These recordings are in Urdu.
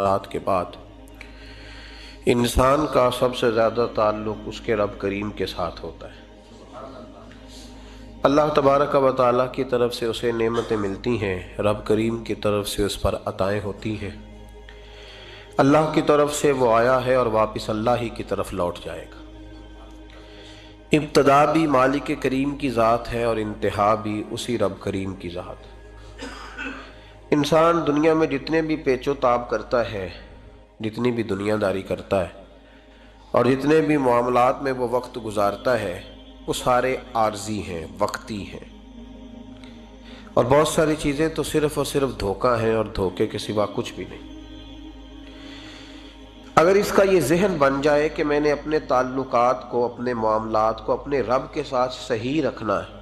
رات کے بعد انسان کا سب سے زیادہ تعلق اس کے رب کریم کے ساتھ ہوتا ہے۔ اللہ تبارک و تعالیٰ کی طرف سے اسے نعمتیں ملتی ہیں، رب کریم کی طرف سے اس پر عطائیں ہوتی ہیں۔ اللہ کی طرف سے وہ آیا ہے اور واپس اللہ ہی کی طرف لوٹ جائے گا۔ ابتدا بھی مالک کریم کی ذات ہے اور انتہا بھی اسی رب کریم کی ذات ہے۔ انسان دنیا میں جتنے بھی پیچ و تاب کرتا ہے، جتنی بھی دنیا داری کرتا ہے اور جتنے بھی معاملات میں وہ وقت گزارتا ہے، وہ سارے عارضی ہیں، وقتی ہیں، اور بہت ساری چیزیں تو صرف اور صرف دھوکہ ہیں اور دھوکے کے سوا کچھ بھی نہیں۔ اگر اس کا یہ ذہن بن جائے کہ میں نے اپنے تعلقات کو، اپنے معاملات کو اپنے رب کے ساتھ صحیح رکھنا ہے،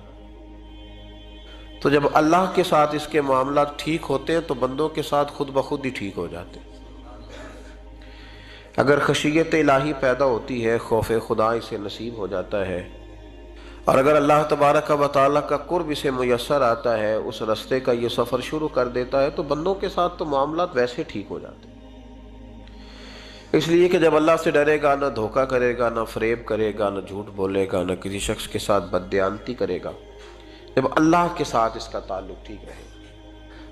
تو جب اللہ کے ساتھ اس کے معاملات ٹھیک ہوتے ہیں تو بندوں کے ساتھ خود بخود ہی ٹھیک ہو جاتے ہیں۔ اگر خشیت الہی پیدا ہوتی ہے، خوف خدا اسے نصیب ہو جاتا ہے، اور اگر اللہ تبارک و تعالیٰ کا قرب اسے میسر آتا ہے، اس رستے کا یہ سفر شروع کر دیتا ہے، تو بندوں کے ساتھ تو معاملات ویسے ٹھیک ہو جاتے ہیں۔ اس لیے کہ جب اللہ سے ڈرے گا، نہ دھوکہ کرے گا، نہ فریب کرے گا، نہ جھوٹ بولے گا، نہ کسی شخص کے ساتھ بددیانتی کرے گا، جب اللہ کے ساتھ اس کا تعلق ٹھیک رہے گا،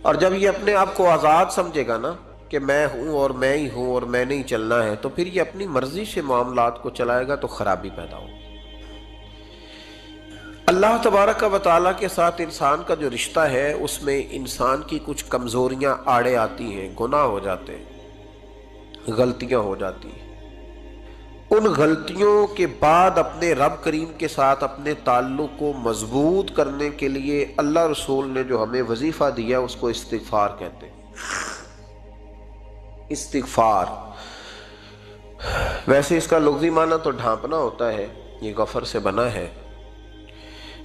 اور جب یہ اپنے آپ کو آزاد سمجھے گا نا کہ میں ہوں اور میں ہی ہوں اور میں نے ہی چلنا ہے، تو پھر یہ اپنی مرضی سے معاملات کو چلائے گا تو خرابی پیدا ہوگی۔ اللہ تبارک و تعالیٰ کے ساتھ انسان کا جو رشتہ ہے، اس میں انسان کی کچھ کمزوریاں آڑے آتی ہیں، گناہ ہو جاتے ہیں، غلطیاں ہو جاتی ہیں۔ ان غلطیوں کے بعد اپنے رب کریم کے ساتھ اپنے تعلق کو مضبوط کرنے کے لیے اللہ رسول نے جو ہمیں وظیفہ دیا اس کو استغفار کہتے ہیں۔ استغفار ویسے اس کا لغوی معنی تو ڈھانپنا ہوتا ہے، یہ غفر سے بنا ہے،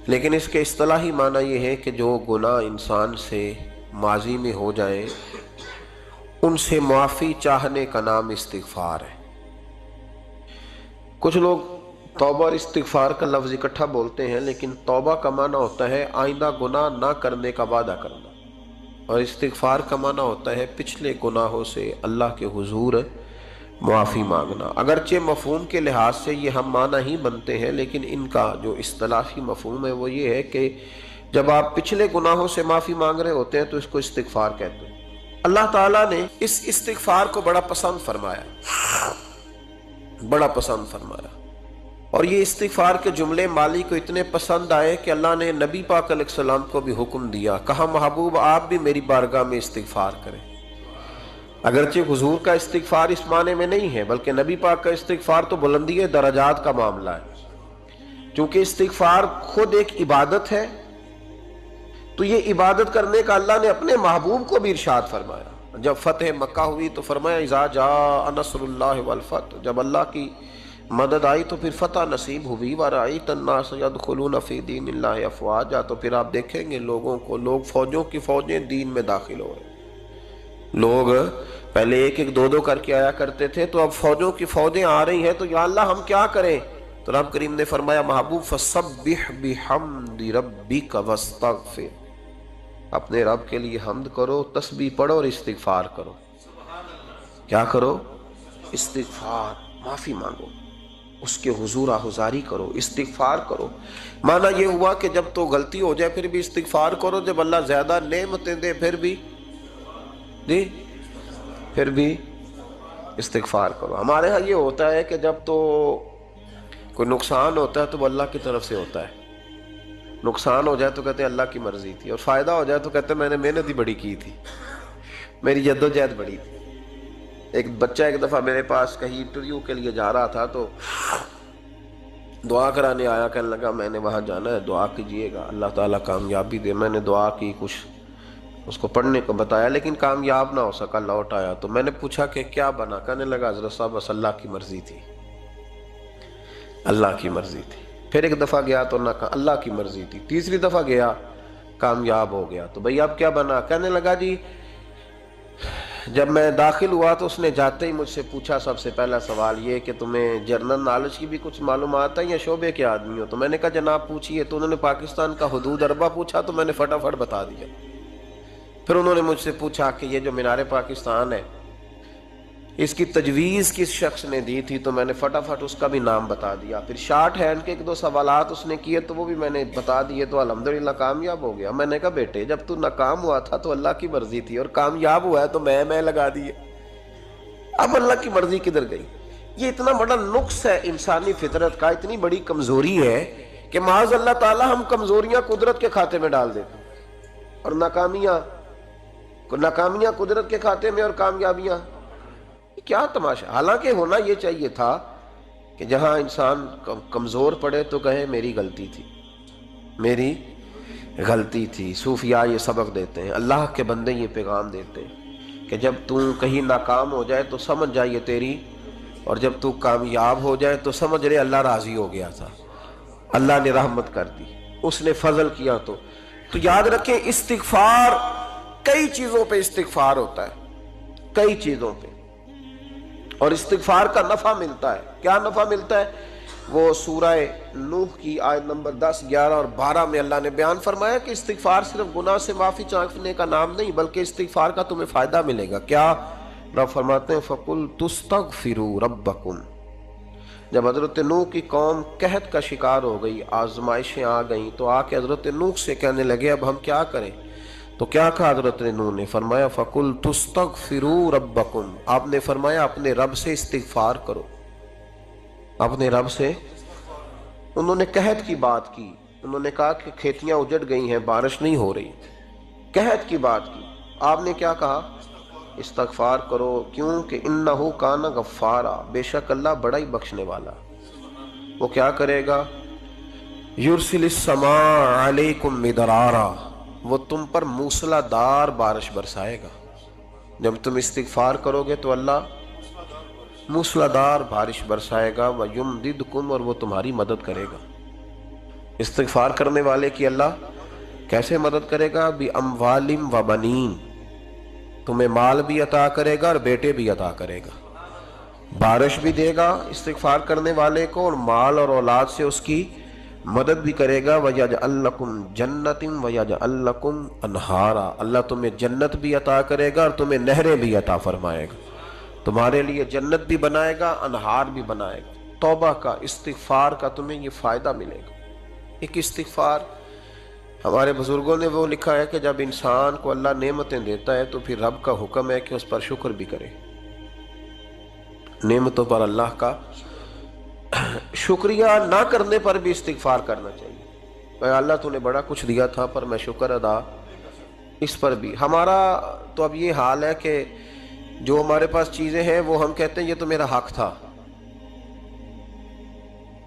لیکن اس کے اصطلاحی معنی یہ ہے کہ جو گناہ انسان سے ماضی میں ہو جائیں ان سے معافی چاہنے کا نام استغفار ہے۔ کچھ لوگ توبہ اور استغفار کا لفظ اکٹھا بولتے ہیں، لیکن توبہ کا معنی ہوتا ہے آئندہ گناہ نہ کرنے کا وعدہ کرنا، اور استغفار کا معنی ہوتا ہے پچھلے گناہوں سے اللہ کے حضور معافی مانگنا۔ اگرچہ مفہوم کے لحاظ سے یہ ہم معنی ہی بنتے ہیں، لیکن ان کا جو اصطلاحی مفہوم ہے وہ یہ ہے کہ جب آپ پچھلے گناہوں سے معافی مانگ رہے ہوتے ہیں تو اس کو استغفار کہتے ہیں۔ اللہ تعالیٰ نے اس استغفار کو بڑا پسند فرمایا، بڑا پسند فرمایا، اور یہ استغفار کے جملے مالی کو اتنے پسند آئے کہ اللہ نے نبی پاک علیہ السلام کو بھی حکم دیا، کہا محبوب آپ بھی میری بارگاہ میں استغفار کریں۔ اگرچہ حضور کا استغفار اس معنی میں نہیں ہے، بلکہ نبی پاک کا استغفار تو بلندی درجات کا معاملہ ہے۔ چونکہ استغفار خود ایک عبادت ہے، تو یہ عبادت کرنے کا اللہ نے اپنے محبوب کو بھی ارشاد فرمایا۔ جب فتح مکہ ہوئی تو فرمایا اذا جاء نصر اللہ والفتح، جب اللہ کی مدد آئی تو پھر فتح نصیب ہوئی، وَرَأَيْتَ النَّاسَ يَدْخُلُونَ فِي دِينِ اللَّهِ أَفْوَاجًا، تو پھر آپ دیکھیں گے لوگوں کو، لوگ فوجوں کی فوجیں دین میں داخل ہو رہے۔ لوگ پہلے ایک ایک دو دو کر کے آیا کرتے تھے، تو اب فوجوں کی فوجیں آ رہی ہیں، تو یا اللہ ہم کیا کریں؟ تو رب کریم نے فرمایا محبوب فَسَبِّحْ بِحَمْدِ رَبِّكَ وَاسْتَغْفِرْ، اپنے رب کے لیے حمد کرو، تسبیح پڑھو اور استغفار کرو۔ کیا کرو؟ استغفار، معافی مانگو، اس کے حضور آہذاری کرو، استغفار کرو۔ معنی یہ ہوا کہ جب تو غلطی ہو جائے پھر بھی استغفار کرو، جب اللہ زیادہ نعمتیں دے پھر بھی استغفار کرو۔ ہمارے ہاں یہ ہوتا ہے کہ جب تو کوئی نقصان ہوتا ہے تو وہ اللہ کی طرف سے ہوتا ہے، نقصان ہو جائے تو کہتے ہیں اللہ کی مرضی تھی، اور فائدہ ہو جائے تو کہتے ہیں میں نے محنت ہی بڑی کی تھی، میری جدوجہد بڑی تھی۔ ایک بچہ ایک دفعہ میرے پاس کہیں انٹرویو کے لیے جا رہا تھا، تو دعا کرانے آیا، کہنے لگا میں نے وہاں جانا ہے، دعا کیجئے گا اللہ تعالیٰ کامیابی دے۔ میں نے دعا کی، کچھ اس کو پڑھنے کو بتایا، لیکن کامیاب نہ ہو سکا، لوٹ آیا۔ تو میں نے پوچھا کہ کیا بنا؟ کہنے لگا حضرت صاحب بس اللہ کی مرضی تھی، اللہ کی مرضی تھی۔ پھر ایک دفعہ گیا تو نہ کہا اللہ کی مرضی تھی، تیسری دفعہ گیا کامیاب ہو گیا۔ تو بھئی اب کیا بنا؟ کہنے لگا جی جب میں داخل ہوا تو اس نے جاتے ہی مجھ سے پوچھا سب سے پہلا سوال یہ کہ تمہیں جنرل نالج کی بھی کچھ معلومات ہے یا شعبے کے آدمی ہو؟ تو میں نے کہا جناب پوچھئے۔ تو انہوں نے پاکستان کا حدود اربہ پوچھا تو میں نے فٹافٹ بتا دیا۔ پھر انہوں نے مجھ سے پوچھا کہ یہ جو مینار پاکستان ہے اس کی تجویز کس شخص نے دی تھی تو میں نے فٹافٹ اس کا بھی نام بتا دیا. پھر شارٹ ہینڈ کے ایک دو سوالات اس نے کیے تو وہ بھی میں نے بتا دیے, تو الحمدللہ کامیاب ہو گیا. میں نے کہا بیٹے جب تو ناکام ہوا تھا تو اللہ کی مرضی تھی, اور کامیاب ہوا ہے تو میں لگا دیے. اب اللہ کی مرضی کدھر گئی؟ یہ اتنا بڑا نقص ہے انسانی فطرت کا, اتنی بڑی کمزوری ہے کہ معاذ اللہ تعالی ہم کمزوریاں قدرت کے کھاتے میں ڈال دیتے ہیں, اور ناکامیاں قدرت کے کھاتے میں, اور کامیابیاں. کیا تماشا. حالانکہ ہونا یہ چاہیے تھا کہ جہاں انسان کمزور پڑے تو کہے میری غلطی تھی. صوفیاء یہ سبق دیتے ہیں, اللہ کے بندے یہ پیغام دیتے ہیں کہ جب تو کہیں ناکام ہو جائے تو سمجھ جائے یہ تیری, اور جب تو کامیاب ہو جائے تو سمجھ رہے اللہ راضی ہو گیا تھا, اللہ نے رحمت کر دی, اس نے فضل کیا. تو یاد رکھیں استغفار, کئی چیزوں پہ استغفار ہوتا ہے, کئی چیزوں پہ, اور استغفار کا نفع ملتا ہے. کیا نفع ملتا ہے؟ وہ سورہ نوح کی آیت نمبر 10, 11 اور 12 میں اللہ نے بیان فرمایا کہ استغفار صرف گناہ سے معافی چاہنے کا نام نہیں, بلکہ استغفار کا تمہیں فائدہ ملے گا. کیا؟ رب فرماتے ہیں فَقُلْ تُسْتَغْفِرُوا رَبَّكُمْ. جب حضرت نوح کی قوم قحط کا شکار ہو گئی, آزمائشیں آ گئیں, تو آ کے حضرت نوح سے کہنے لگے اب ہم کیا کریں؟ تو کیا کہا حضرت نوح نے؟ فرمایا فَقُلْ تُسْتَغْفِرُوا رَبَّكُمْ. آپ نے فرمایا اپنے رب سے استغفار کرو, اپنے رب سے. انہوں نے قحط کی بات کی, انہوں نے کہا کہ کھیتیاں اجڑ گئی ہیں, بارش نہیں ہو رہی, قحط کی بات کی. آپ نے کیا کہا؟ استغفار کرو. کیوں کہ انہو کان غفارا, بے شک اللہ بڑا ہی بخشنے والا. وہ کیا کرے گا؟ یرسل السماء علیکم مدرارا, وہ تم پر موسلا دار بارش برسائے گا. جب تم استغفار کرو گے تو اللہ موسلا دار بارش برسائے گا. وَيُمْدِدْكُمْ, اور وہ تمہاری مدد کرے گا. استغفار کرنے والے کی اللہ کیسے مدد کرے گا؟ بِأَمْوَالٍ وَبَنِينَ, تمہیں مال بھی عطا کرے گا اور بیٹے بھی عطا کرے گا. بارش بھی دے گا استغفار کرنے والے کو, اور مال اور اولاد سے اس کی مدد بھی کرے گا. وَيَجْعَلْ لَكُمْ جَنَّةٍ وَيَجْعَلْ لَكُمْ أَنْهَارًا, اللہ تمہیں جنت بھی عطا کرے گا اور تمہیں نہریں بھی عطا فرمائے گا. تمہارے لیے جنت بھی بنائے گا, انہار بھی بنائے گا. توبہ کا, استغفار کا تمہیں یہ فائدہ ملے گا. ایک استغفار, ہمارے بزرگوں نے وہ لکھا ہے کہ جب انسان کو اللہ نعمتیں دیتا ہے تو پھر رب کا حکم ہے کہ اس پر شکر بھی کرے. نعمتوں پر اللہ کا شکریہ نہ کرنے پر بھی استغفار کرنا چاہیے. اے اللہ تو نے بڑا کچھ دیا تھا پر میں شکر ادا اس پر بھی. ہمارا تو اب یہ حال ہے کہ جو ہمارے پاس چیزیں ہیں وہ ہم کہتے ہیں یہ تو میرا حق تھا,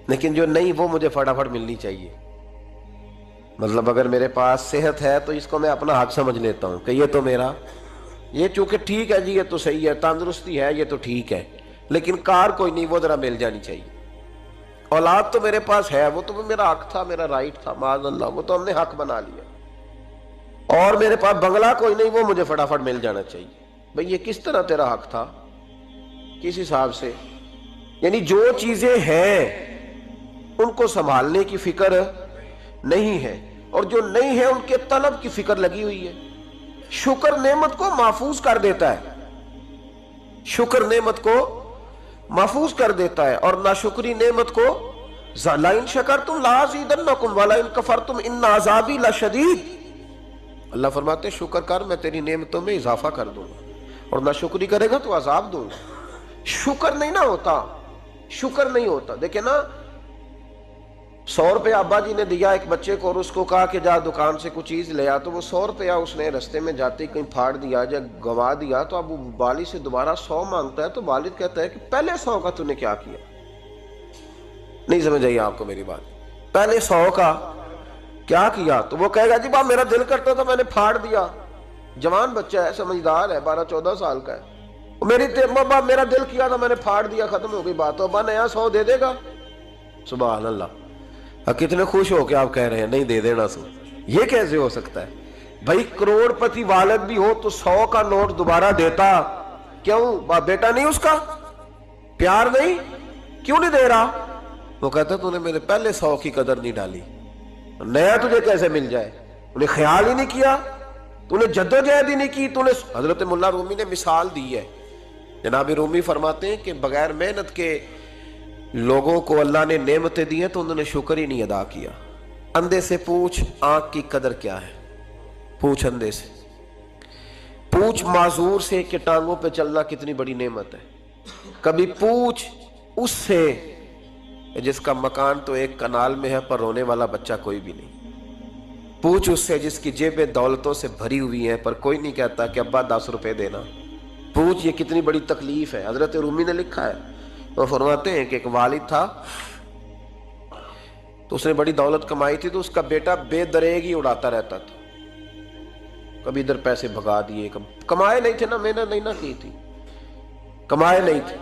لیکن جو نہیں وہ مجھے فٹافٹ ملنی چاہیے. مطلب اگر میرے پاس صحت ہے تو اس کو میں اپنا حق سمجھ لیتا ہوں کہ یہ تو میرا, یہ چونکہ ٹھیک ہے جی, یہ تو صحیح ہے, تندرستی ہے یہ تو ٹھیک ہے, لیکن کار کوئی نہیں, وہ ذرا مل جانی چاہیے. اولاد تو میرے پاس ہے, وہ تو میرا حق تھا, میرا رائٹ تھا, معاذ اللہ وہ تو ہم نے حق بنا لیا. اور میرے پاس بنگلہ کوئی نہیں, وہ مجھے فٹافٹ مل جانا چاہیے. بھئی یہ کس طرح تیرا حق تھا, کس حساب سے؟ یعنی جو چیزیں ہیں ان کو سنبھالنے کی فکر نہیں ہے, اور جو نہیں ہے ان کے طلب کی فکر لگی ہوئی ہے. شکر نعمت کو محفوظ کر دیتا ہے, شکر نعمت کو محفوظ کر دیتا ہے, اور ناشکری نعمت کو لَئِن شَكَرْتُمْ لَأَزِيدَنَّكُمْ وَلَئِن كَفَرْتُمْ إِنَّ عَذَابِي لَشَدِيدٌ. اللہ فرماتے ہیں شکر کر, میں تیری نعمتوں میں اضافہ کر دوں گا, اور ناشکری کرے گا تو عذاب دوں گا. شکر نہیں نہ ہوتا, شکر نہیں ہوتا. دیکھیں نا, 100 روپے ابا جی نے دیا ایک بچے کو, اور اس کو کہا کہ جا دکان سے کچھ چیز لے آ, تو وہ 100 روپیہ اس نے رستے میں جاتے کہیں پھاڑ دیا, جب گوا دیا تو اب وہ والد سے دوبارہ 100 مانگتا ہے. تو والد کہتا ہے کہ پہلے 100 کا تو نے کیا کیا؟ نہیں سمجھ آئی آپ کو میری بات؟ پہلے 100 کا کیا کیا؟ تو وہ کہے گا جی باپ میرا دل کرتا تھا میں نے پھاڑ دیا. جوان بچہ ہے, سمجھدار ہے, 12-14 سال کا ہے. میرا دل کیا تھا میں نے پھاڑ دیا, ختم ہو گئی بات. تو ابا نیا 100 دے دے گا. سبحان اللہ, کتنے خوش ہو کے آپ کہہ رہے ہیں نہیں دے دینا سو. یہ کیسے ہو سکتا ہے بھائی؟ کروڑ پتی والد بھی ہو تو 100 کا نوٹ دوبارہ دیتا کیوں؟ بیٹا نہیں اس کا, پیار نہیں, کیوں نہیں دے رہا؟ وہ کہتا تو نے میرے پہلے 100 کی قدر نہیں ڈالی, نیا تجھے کیسے مل جائے؟ انہیں خیال ہی نہیں کیا, تو نے جدوجہد ہی نہیں کی. تو نے, حضرت مولا رومی نے مثال دی ہے جناب رومی فرماتے ہیں کہ بغیر محنت کے لوگوں کو اللہ نے نعمتیں دی ہیں تو انہوں نے شکر ہی نہیں ادا کیا۔ اندھے سے پوچھ آنکھ کی قدر کیا ہے، پوچھ اندھے سے، پوچھ معذور سے کہ ٹانگوں پہ چلنا کتنی بڑی نعمت ہے، کبھی پوچھ اس سے جس کا مکان تو ایک کنال میں ہے پر رونے والا بچہ کوئی بھی نہیں، پوچھ اس سے جس کی جیبیں دولتوں سے بھری ہوئی ہیں پر کوئی نہیں کہتا کہ ابا 10 روپے دینا، پوچھ یہ کتنی بڑی تکلیف ہے۔ حضرت رومی نے لکھا ہے، وہ فرماتے ہیں کہ ایک والد تھا تو اس نے بڑی دولت کمائی تھی تو اس کا بیٹا بے دریغ ہی اڑاتا رہتا تھا، کبھی ادھر پیسے بھگا دیے، کمائے نہیں تھے نا، محنت نہیں نہ کی تھی، کمائے نہیں تھے۔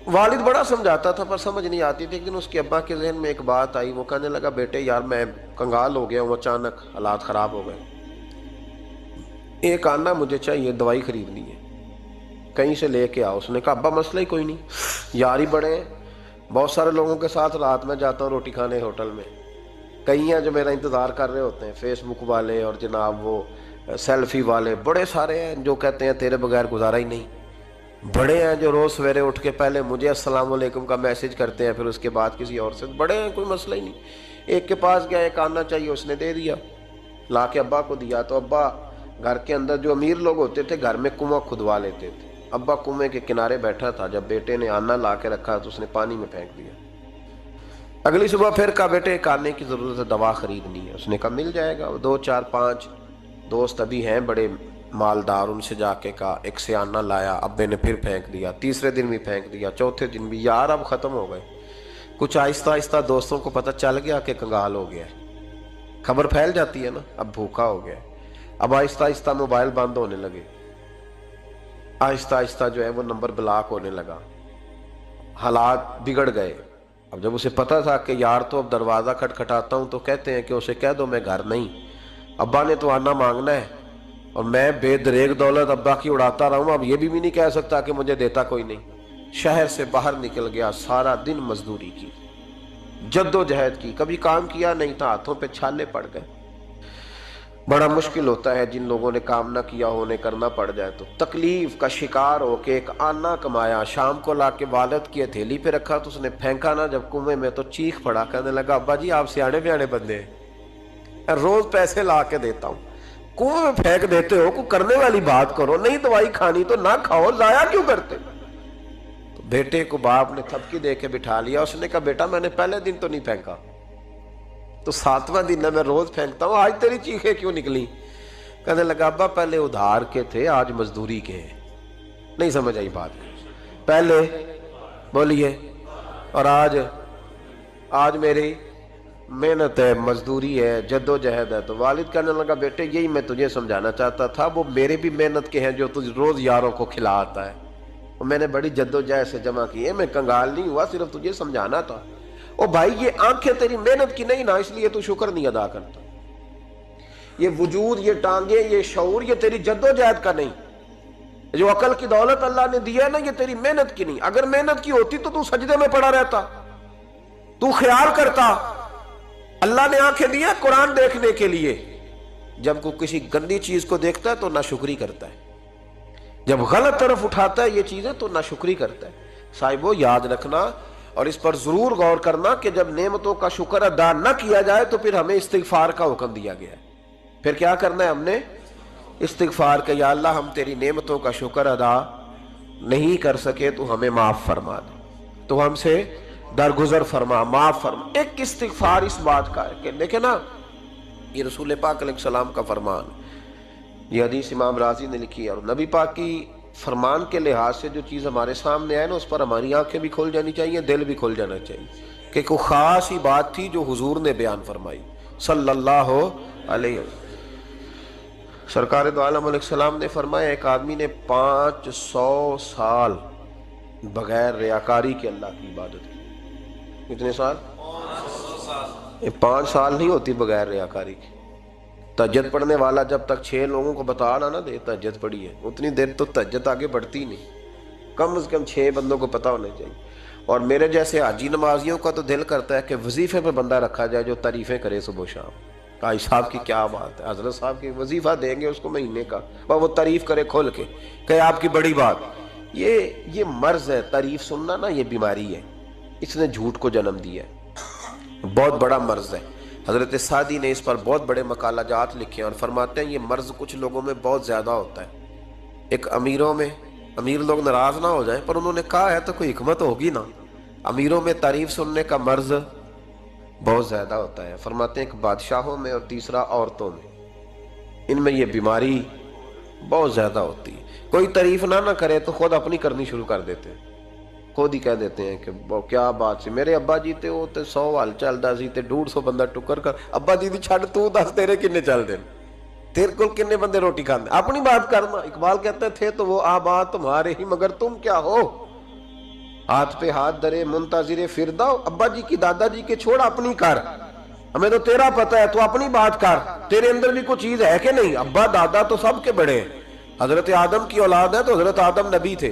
والد بڑا سمجھاتا تھا پر سمجھ نہیں آتی تھی۔ ایک دن اس کے ابا کے ذہن میں ایک بات آئی، وہ کہنے لگا بیٹے یار میں کنگال ہو گیا ہوں، اچانک حالات خراب ہو گئے، ایک آنا مجھے چاہیے، دوائی خریدنی ہے، کہیں سے لے کے آؤ۔ اس نے کہا ابا مسئلہ ہی کوئی نہیں، یار ہی بڑے ہیں، بہت سارے لوگوں کے ساتھ رات میں جاتا ہوں روٹی کھانے ہوٹل میں، کئی ہیں جو میرا انتظار کر رہے ہوتے ہیں، فیس بک والے اور جناب وہ سیلفی والے بڑے سارے ہیں جو کہتے ہیں تیرے بغیر گزارا ہی نہیں، بڑے ہیں جو روز سویرے اٹھ کے پہلے مجھے السلام علیکم کا میسج کرتے ہیں پھر اس کے بعد کسی اور سے، بڑے ہیں کوئی مسئلہ ہی نہیں۔ ایک کے پاس گیا، ایک آنا چاہیے، اس نے دے دیا، لا کے ابا کو دیا تو ابا گھر کے اندر جو امیر لوگ ہوتے تھے گھر میں کنواں کھدوا لیتے تھے، ابا کنویں کے کنارے بیٹھا تھا، جب بیٹے نے آنا لا کے رکھا تو اس نے پانی میں پھینک دیا۔ اگلی صبح پھر کہا بیٹے ایک آنے کی ضرورت ہے، دوا خریدنی ہے، اس نے کہا مل جائے گا۔ 2 4 5 دوست ابھی ہیں بڑے مالدار، ان سے جا کے کہا، ایک سے آنا لایا، ابے نے پھر پھینک دیا، تیسرے دن بھی پھینک دیا، چوتھے دن بھی، یار اب ختم ہو گئے۔ کچھ آہستہ آہستہ دوستوں کو پتہ چل گیا کہ کنگال ہو گیا ہے، خبر پھیل جاتی ہے نا، اب بھوکا ہو گیا ہے۔ اب آہستہ آہستہ موبائل بند ہونے لگے، آہستہ آہستہ جو ہے وہ نمبر بلاک ہونے لگا، حالات بگڑ گئے۔ اب جب اسے پتہ تھا کہ یار تو اب دروازہ کھٹکھٹاتا ہوں تو کہتے ہیں کہ اسے کہہ دو میں گھر نہیں، ابا نے تو آنا مانگنا ہے اور میں بے دریغ دولت ابا کی اڑاتا رہا ہوں، اب یہ بھی نہیں کہہ سکتا کہ مجھے دیتا کوئی نہیں۔ شہر سے باہر نکل گیا، سارا دن مزدوری کی، جد و جہد کی، کبھی کام کیا نہیں تھا، ہاتھوں پہ چھالے پڑ گئے۔ بڑا مشکل ہوتا ہے جن لوگوں نے کام نہ کیا ہو، انہیں کرنا پڑ جائے تو تکلیف کا شکار ہو کے ایک آنا کمایا، شام کو لا کے والد کی ہتھیلی پہ رکھا تو اس نے پھینکا نا جب کنویں میں تو چیخ پڑا، کہنے لگا ابا جی آپ سیانے بیانے بندے ہیں، روز پیسے لا کے دیتا ہوں، کنویں میں پھینک دیتے ہو، کوئی کرنے والی بات کرو، نہیں دوائی کھانی تو نہ کھاؤ، ضائع کیوں کرتے؟ تو بیٹے کو باپ نے تھپکی دے کے بٹھا لیا، اس نے کہا بیٹا میں نے پہلے دن تو نہیں پھینکا، تو 7واں دن میں روز پھینکتا ہوں، آج تیری چیخیں کیوں نکلی؟ کہنے لگا ابا پہلے ادھار کے تھے آج مزدوری کے ہیں۔ نہیں سمجھ آئی بات؟ پہلے بولیے، اور آج میری محنت ہے، مزدوری ہے، جد و جہد ہے۔ تو والد کہنے لگا بیٹے یہی میں تجھے سمجھانا چاہتا تھا، وہ میرے بھی محنت کے ہیں جو تجھ روز یاروں کو کھلا آتا ہے، وہ میں نے بڑی جد و جہد سے جمع کی ہے، میں کنگال نہیں ہوا، صرف تجھے سمجھانا تھا۔ او بھائی یہ آنکھیں تیری محنت کی نہیں نا، اس لیے تو شکر نہیں ادا کرتا، یہ وجود، یہ ٹانگیں، یہ شعور، یہ تیری جد و جہد کا نہیں، جو عقل کی دولت اللہ نے دی ہے نا، یہ تیری محنت کی نہیں، اگر محنت کی ہوتی تو سجدے میں پڑا رہتا، تو خیال کرتا اللہ نے آنکھیں دی ہیں قرآن دیکھنے کے لیے، جب کوئی کسی گندی چیز کو دیکھتا ہے تو ناشکری کرتا ہے، جب غلط طرف اٹھاتا ہے یہ چیزیں تو ناشکری کرتا ہے۔ صاحبو یاد رکھنا اور اس پر ضرور غور کرنا کہ جب نعمتوں کا شکر ادا نہ کیا جائے تو پھر ہمیں استغفار کا حکم دیا گیا ہے۔ پھر کیا کرنا ہے ہم نے؟ استغفار کہ یا اللہ ہم تیری نعمتوں کا شکر ادا نہیں کر سکے تو ہمیں معاف فرما دے، تو ہم سے درگزر فرما، معاف فرما۔ ایک استغفار اس بات کا ہے کہ دیکھیں نا، یہ رسول پاک علیہ السلام کا فرمان، یہ حدیث امام رازی نے لکھی ہے، اور نبی پاک کی فرمان کے لحاظ سے جو چیز ہمارے سامنے آئے نا اس پر ہماری آنکھیں بھی کھل جانی چاہیے، دل بھی کھل جانا چاہیے، کہ کوئی خاص ہی بات تھی جو حضور نے بیان فرمائی صلی اللہ علیہ وسلم۔ سرکار دو عالم علیہ السلام نے فرمایا ایک آدمی نے 500 سال بغیر ریاکاری کے اللہ کی عبادت کی۔ کتنے سال؟ 5 سال نہیں ہوتی بغیر ریاکاری کی۔ تہجد پڑھنے والا جب تک 6 لوگوں کو بتا نہ دے تہجد پڑھی ہے، اتنی دیر تو تہجد آگے بڑھتی نہیں، کم از کم 6 بندوں کو پتہ ہونا چاہیے۔ اور میرے جیسے حاجی نمازیوں کا تو دل کرتا ہے کہ وظیفے پہ بندہ رکھا جائے جو تعریفیں کرے صبح و شام، حاجی صاحب کی کیا بات ہے، حضرت صاحب کی وظیفہ دیں گے اس کو مہینے کا، وہ تعریف کرے کھول کے کہ آپ کی بڑی بات، یہ مرض ہے، تعریف سننا نا یہ بیماری ہے، اس نے جھوٹ کو جنم دیا ہے، بہت بڑا مرض ہے۔ حضرت سعدی نے اس پر بہت بڑے مقالہ جات لکھے ہیں اور فرماتے ہیں یہ مرض کچھ لوگوں میں بہت زیادہ ہوتا ہے۔ ایک امیروں میں، امیر لوگ ناراض نہ ہو جائیں پر انہوں نے کہا ہے تو کوئی حکمت ہوگی نا، امیروں میں تعریف سننے کا مرض بہت زیادہ ہوتا ہے۔ فرماتے ہیں ایک بادشاہوں میں اور تیسرا عورتوں میں، ان میں یہ بیماری بہت زیادہ ہوتی ہے۔ کوئی تعریف نہ کرے تو خود اپنی کرنی شروع کر دیتے ہیں، خود ہی کہہ دیتے ہیں کہ کیا بات سی، میرے ابا جی تے وہ تے 100 حال چلدا سی تے 150 بندہ ٹکر کر، ابا جی دی چھڑ تو دس تیرے کنے چل دے، تیرے کل کنے بندے روٹی کھاندے، اپنی بات کرنا۔ اقبال کہتے تھے تو وہ آباد تمہارے ہی مگر تم کیا ہو، ہاتھ پہ ہاتھ درے منتظر فرداؤ، ابا جی کی دادا جی کے چھوڑ اپنی کر، ہمیں تو تیرا پتہ ہے تو اپنی بات کر، تیرے اندر بھی کوئی چیز ہے کہ نہیں۔ ابا دادا تو سب کے بڑے ہیں، حضرت آدم کی اولاد ہے تو حضرت آدم نبی تھے،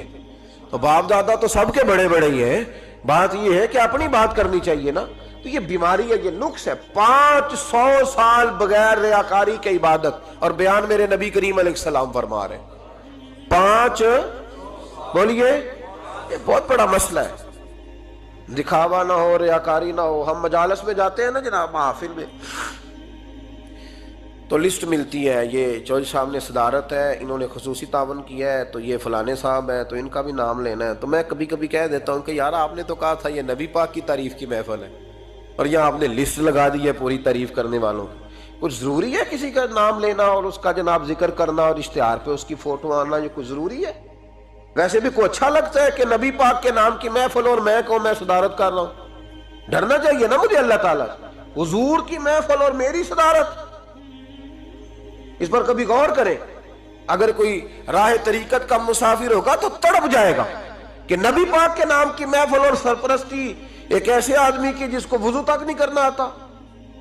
تو باپ دادا تو سب کے بڑے بڑے ہی ہیں، بات یہ ہے کہ اپنی بات کرنی چاہیے نا۔ تو یہ بیماری ہے، یہ نقص ہے۔ 500 سال بغیر ریاکاری کی عبادت، اور بیان میرے نبی کریم علیہ السلام فرما رہے ہیں 5، بولیے، یہ بہت بڑا مسئلہ ہے، دکھاوا نہ ہو، ریاکاری نہ ہو۔ ہم مجالس میں جاتے ہیں نا جناب، محافل میں، تو لسٹ ملتی ہے، یہ چودھری صاحب نے صدارت ہے، انہوں نے خصوصی تعاون کیا ہے، تو یہ فلانے صاحب ہے تو ان کا بھی نام لینا ہے۔ تو میں کبھی کبھی کہہ دیتا ہوں کہ یار آپ نے تو کہا تھا یہ نبی پاک کی تعریف کی محفل ہے، اور یہاں آپ نے لسٹ لگا دی ہے پوری تعریف کرنے والوں کی۔ کچھ ضروری ہے کسی کا نام لینا اور اس کا جناب ذکر کرنا اور اشتہار پہ اس کی فوٹو آنا، یہ کچھ ضروری ہے؟ ویسے بھی کوئی اچھا لگتا ہے کہ نبی پاک کے نام کی محفل اور میں صدارت کر رہا ہوں؟ ڈرنا چاہیے نا مجھے اللہ تعالیٰ سے، حضور کی محفل اور میری صدارت، اس پر کبھی غور کریں۔ اگر کوئی راہ طریقت کا مسافر ہوگا تو تڑپ جائے گا کہ نبی پاک کے نام کی محفل اور سرپرستی ایک ایسے آدمی کی جس کو وضو تک نہیں کرنا آتا،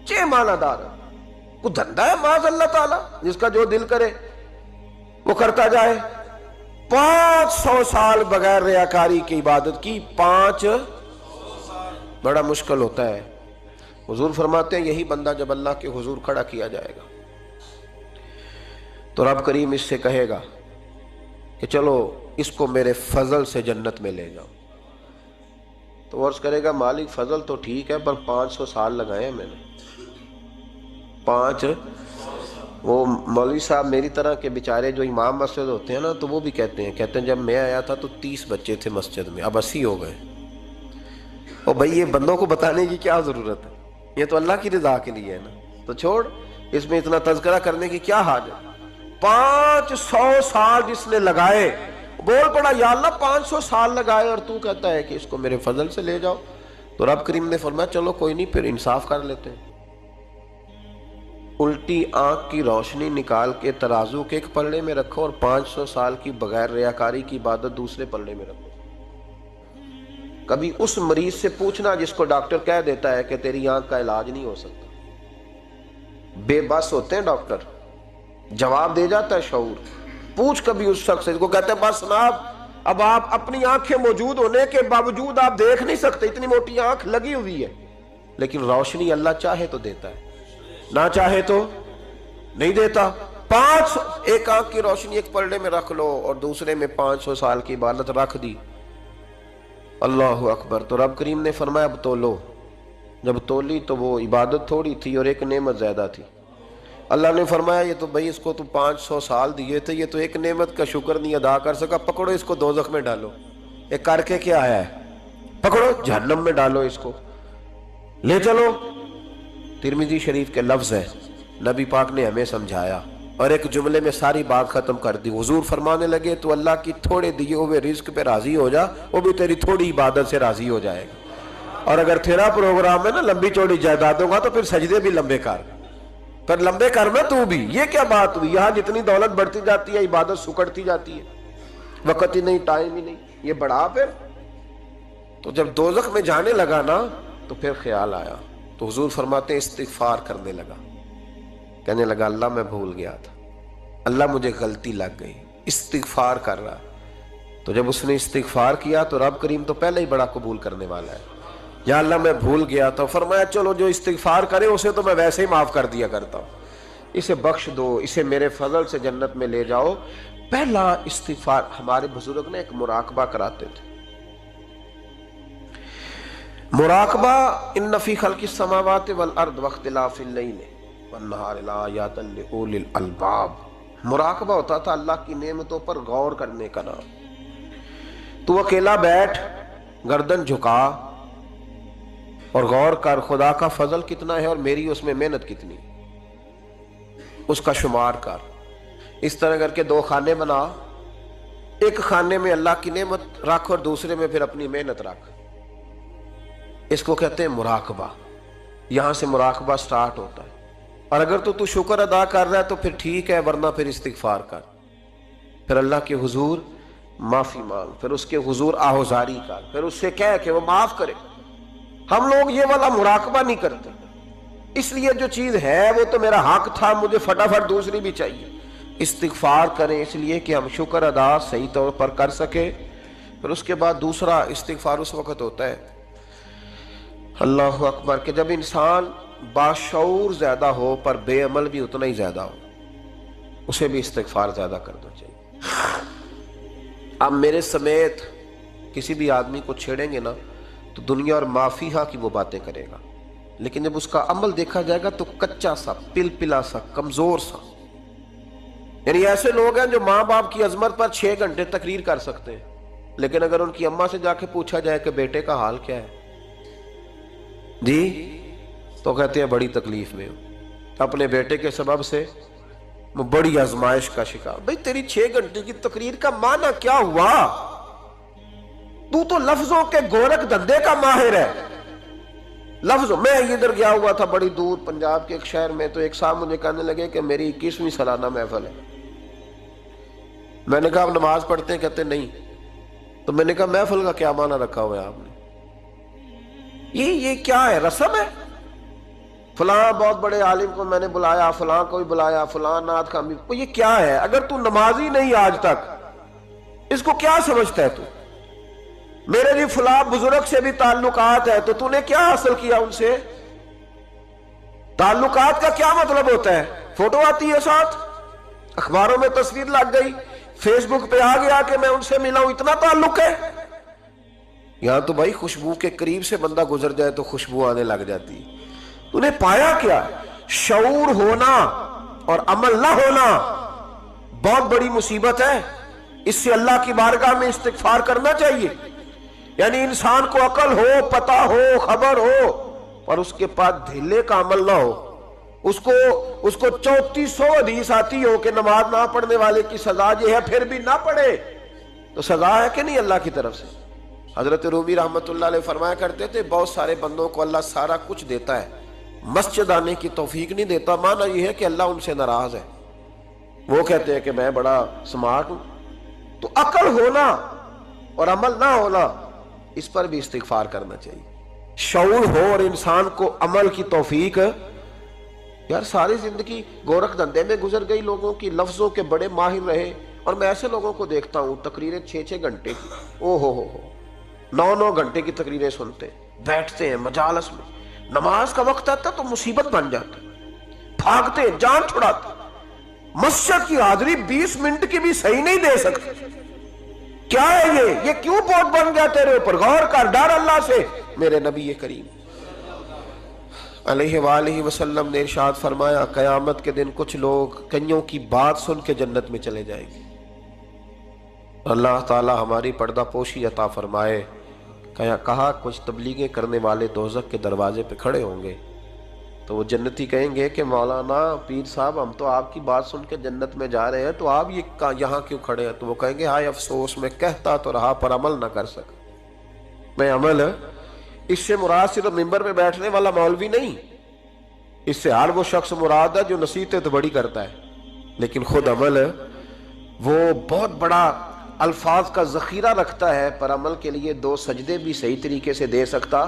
چھ معنی دار ہے، کوئی دھندا ہے معاذ اللہ تعالیٰ، جس کا جو دل کرے وہ کرتا جائے۔ 500 سال بغیر ریاکاری کی عبادت کی، 5 بڑا مشکل ہوتا ہے۔ حضور فرماتے ہیں یہی بندہ جب اللہ کے حضور کھڑا کیا جائے گا تو رب کریم اس سے کہے گا کہ چلو اس کو میرے فضل سے جنت میں لے جاؤ، تو عرض کرے گا مالک فضل تو ٹھیک ہے پر 500 سال لگائے ہیں میں نے، 5۔ وہ مولوی صاحب میری طرح کے بیچارے جو امام مسجد ہوتے ہیں نا، تو وہ بھی کہتے ہیں جب میں آیا تھا تو 30 بچے تھے مسجد میں، اب 80 ہو گئے۔ اور بھائی یہ بندوں کو بتانے کی کیا ضرورت ہے، یہ تو اللہ کی رضا کے لیے ہے نا، تو چھوڑ اس میں اتنا تذکرہ کرنے کی کیا حاجت۔ 500 سال جس نے لگائے، بول پڑا یا اللہ 500 سال لگائے اور تو کہتا ہے کہ اس کو میرے فضل سے لے جاؤ، تو رب کریم نے فرمایا چلو کوئی نہیں، پھر انصاف کر لیتے ہیں، الٹی آنکھ کی روشنی نکال کے ترازو کے ایک پلڑے میں رکھو اور 500 سال کی بغیر ریاکاری کی عبادت دوسرے پلڑے میں رکھو۔ کبھی اس مریض سے پوچھنا جس کو ڈاکٹر کہہ دیتا ہے کہ تیری آنکھ کا علاج نہیں ہو سکتا، بے بس ہوتے ہیں ڈاکٹر، جواب دے جاتا ہے شعور۔ پوچھ کبھی اس شخص سے کو کہتے ہیں بس جناب اب آپ اپنی آنکھیں موجود ہونے کے باوجود آپ دیکھ نہیں سکتے، اتنی موٹی آنکھ لگی ہوئی ہے، لیکن روشنی اللہ چاہے تو دیتا ہے، نہ چاہے تو نہیں دیتا۔ 500 ایک آنکھ کی روشنی ایک پلڑے میں رکھ لو اور دوسرے میں 500 سال کی عبادت رکھ دی، اللہ اکبر۔ تو رب کریم نے فرمایا اب تولو، جب تولی تو وہ عبادت تھوڑی تھی اور ایک نعمت زیادہ تھی۔ اللہ نے فرمایا یہ تو بھائی اس کو تو 500 سال دیے تھے، یہ تو ایک نعمت کا شکر نہیں ادا کر سکا، پکڑو اس کو دوزخ میں ڈالو۔ ایک کر کے کیا آیا ہے، پکڑو جہنم میں ڈالو، اس کو لے چلو۔ ترمذی شریف کے لفظ ہے، نبی پاک نے ہمیں سمجھایا اور ایک جملے میں ساری بات ختم کر دی۔ حضور فرمانے لگے تو اللہ کی تھوڑے دیے ہوئے رزق پہ راضی ہو جا، وہ بھی تیری تھوڑی عبادت سے راضی ہو جائے گا۔ اور اگر تیرا پروگرام ہے نا لمبی چوڑی جائیدادوں کا، تو پھر سجدے بھی لمبے کر، پر لمبے کرنا تو بھی۔ یہ کیا بات ہوئی، یہاں جتنی دولت بڑھتی جاتی ہے عبادت سکڑتی جاتی ہے، وقت ہی نہیں، ٹائم ہی نہیں، یہ بڑھا پھر۔ تو جب دوزخ میں جانے لگا نا تو پھر خیال آیا، تو حضور فرماتے ہیں استغفار کرنے لگا، کہنے لگا اللہ میں بھول گیا تھا، اللہ مجھے غلطی لگ گئی، استغفار کر رہا۔ تو جب اس نے استغفار کیا تو رب کریم تو پہلے ہی بڑا قبول کرنے والا ہے، یا اللہ میں بھول گیا تو فرمایا چلو جو استغفار کرے اسے تو میں ویسے ہی معاف کر دیا کرتا ہوں، اسے بخش دو، اسے میرے فضل سے جنت میں لے جاؤ۔ پہلا استغفار ہمارے بزرگ نے ایک مراقبہ کراتے تھے. مراقبہ ان فی خلق السماوات والارض واختلاف اللیل والنہار لآیات لأولی الالباب. مراقبہ ہوتا تھا اللہ کی نعمتوں پر غور کرنے کا نام. تو اکیلا بیٹھ، گردن جھکا اور غور کر خدا کا فضل کتنا ہے اور میری اس میں محنت کتنی، اس کا شمار کر. اس طرح کر کے 2 خانے بنا، ایک خانے میں اللہ کی نعمت رکھ اور دوسرے میں پھر اپنی محنت رکھ. اس کو کہتے ہیں مراقبہ. یہاں سے مراقبہ سٹارٹ ہوتا ہے. اور اگر تو شکر ادا کر رہا ہے تو پھر ٹھیک ہے، ورنہ پھر استغفار کر، پھر اللہ کے حضور معافی مانگ، پھر اس کے حضور آہوزاری کر، پھر اس سے کہہ کہ وہ معاف کرے. ہم لوگ یہ والا مراقبہ نہیں کرتے، اس لیے جو چیز ہے وہ تو میرا حق تھا، مجھے فٹافٹ دوسری بھی چاہیے. استغفار کریں اس لیے کہ ہم شکر ادا صحیح طور پر کر سکے. پھر اس کے بعد دوسرا استغفار اس وقت ہوتا ہے اللہ اکبر کہ جب انسان باشعور زیادہ ہو پر بے عمل بھی اتنا ہی زیادہ ہو، اسے بھی استغفار زیادہ کرنا چاہیے. اب میرے سمیت کسی بھی آدمی کو چھیڑیں گے نا تو دنیا اور مافیہا کی وہ باتیں کرے گا، لیکن جب اس کا عمل دیکھا جائے گا تو کچا سا، پلپلا سا، کمزور سا. یعنی ایسے لوگ ہیں جو ماں باپ کی عظمت پر 6 گھنٹے تقریر کر سکتے ہیں، لیکن اگر ان کی اماں سے جا کے پوچھا جائے کہ بیٹے کا حال کیا ہے جی، تو کہتے ہیں بڑی تکلیف میں ہوں، اپنے بیٹے کے سبب سے بڑی آزمائش کا شکار. بھئی تیری 6 گھنٹے کی تقریر کا معنی کیا ہوا؟ تو لفظوں کے گورکھ دھندے کا ماہر ہے. لفظوں میں ادھر گیا ہوا تھا بڑی دور پنجاب کے ایک شہر میں، تو ایک صاحب مجھے کہنے لگے کہ میری 21ویں سالانہ محفل ہے. میں نے کہا آپ نماز پڑھتے ہیں؟ کہتے نہیں. تو میں نے کہا محفل کا کیا معنی رکھا ہوا ہے آپ نے؟ یہ کیا ہے، رسم ہے؟ فلاں بہت بڑے عالم کو میں نے بلایا، فلاں کو بھی بلایا، فلاں نعت خامی. یہ کیا ہے؟ اگر تو نمازی نہیں آج تک، اس کو کیا سمجھتا ہے تو؟ میرے بھی فلاں بزرگ سے بھی تعلقات ہے، تو نے کیا حاصل کیا ان سے؟ تعلقات کا کیا مطلب ہوتا ہے؟ فوٹو آتی ہے ساتھ، اخباروں میں تصویر لگ گئی، فیس بک پہ آ گیا کہ میں ان سے ملا ہوں، اتنا تعلق ہے؟ یہاں تو بھائی خوشبو کے قریب سے بندہ گزر جائے تو خوشبو آنے لگ جاتی. تو نے پایا کیا؟ شعور ہونا اور عمل نہ ہونا بہت بڑی مصیبت ہے. اس سے اللہ کی بارگاہ میں استغفار کرنا چاہیے. یعنی انسان کو عقل ہو، پتہ ہو، خبر ہو، اور اس کے پاس دھیلے کا عمل نہ ہو. اس کو 3400 حدیث آتی ہو کہ نماز نہ پڑھنے والے کی سزا یہ ہے، پھر بھی نہ پڑھے تو سزا ہے کہ نہیں اللہ کی طرف سے؟ حضرت رومی رحمت اللہ علیہ فرمایا کرتے تھے بہت سارے بندوں کو اللہ سارا کچھ دیتا ہے، مسجد آنے کی توفیق نہیں دیتا. معنی یہ ہے کہ اللہ ان سے ناراض ہے. وہ کہتے ہیں کہ میں بڑا سمارٹ ہوں. تو عقل ہونا اور عمل نہ ہونا، اس پر بھی استغفار کرنا چاہیے. شعور ہو اور انسان کو عمل کی توفیق. یار ساری زندگی گورکھ دھندے میں گزر گئی لوگوں کی، لفظوں کے بڑے ماہر رہے، اور میں ایسے لوگوں کو دیکھتا ہوں تقریریں 6 گھنٹے کی، او ہو 9 گھنٹے کی تقریریں سنتے ہیں، بیٹھتے ہیں مجالس میں. نماز کا وقت آتا تو مصیبت بن جاتا، بھاگتے ہیں، جان چھڑاتے. مسجد کی حاضری 20 منٹ کی بھی صحیح نہیں دے سکتے. کیا ہے یہ کیوں بوجھ بن گیا تیرے اوپر؟ غور کر، ڈر اللہ سے. میرے نبی کریم علیہ وآلہ وسلم نے ارشاد فرمایا قیامت کے دن کچھ لوگ کئیوں کی بات سن کے جنت میں چلے جائیں گے. اللہ تعالی ہماری پردہ پوشی عطا فرمائے. کہا کچھ تبلیغیں کرنے والے دوزخ کے دروازے پہ کھڑے ہوں گے تو وہ جنتی کہیں گے کہ مولانا پیر صاحب ہم تو آپ کی بات سن کے جنت میں جا رہے ہیں، تو آپ یہاں کیوں کھڑے ہیں؟ تو وہ کہیں گے ہائے افسوس، میں کہتا تو رہا پر عمل نہ کر سکا. میں عمل، اس سے مراد صرف ممبر پہ بیٹھنے والا مولوی نہیں، اس سے ہر وہ شخص مراد ہے جو نصیحتیں تو بڑی کرتا ہے لیکن خود عمل وہ بہت بڑا الفاظ کا ذخیرہ رکھتا ہے، پر عمل کے لیے 2 سجدے بھی صحیح طریقے سے دے سکتا.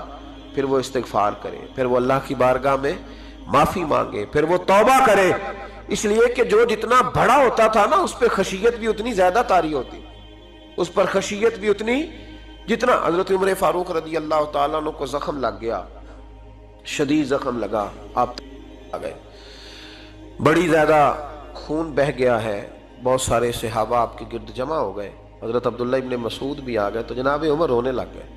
پھر وہ استغفار کرے، پھر وہ اللہ کی بارگاہ میں معافی مانگے، پھر وہ توبہ کرے. اس لیے کہ جو جتنا بڑا ہوتا تھا نا اس پہ خشیت بھی اتنی زیادہ طاری ہوتی، اس پر خشیت بھی اتنی جتنا. حضرت عمر فاروق رضی اللہ تعالیٰ عنہ کو زخم لگ گیا، شدید زخم لگا، آپ آ گئے، بڑی زیادہ خون بہ گیا ہے، بہت سارے صحابہ آپ کے گرد جمع ہو گئے، حضرت عبداللہ ابن مسعود بھی آ گئے، تو جناب عمر رونے لگ گئے۔